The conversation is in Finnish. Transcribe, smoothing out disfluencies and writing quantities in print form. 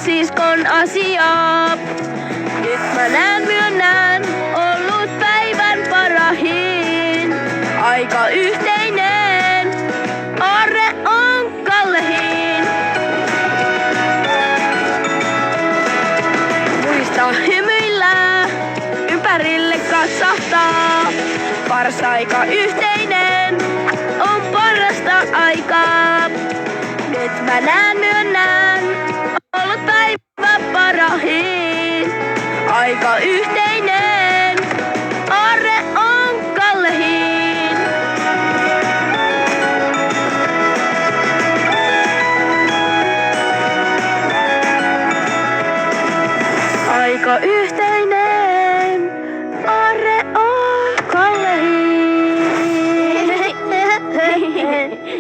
siskon asiaa. Nyt mä myönnän, ollut päivän parahin. Aika yhteinen, aarre on kallehin. Muista hymyillä, ympärille katsahtaa. Paras aika yhteinen on parasta aikaa. Nyt mä myönnän, ollut päivän parahin. Aika yhteinen, aarre on kallehin. Aika yhteinen.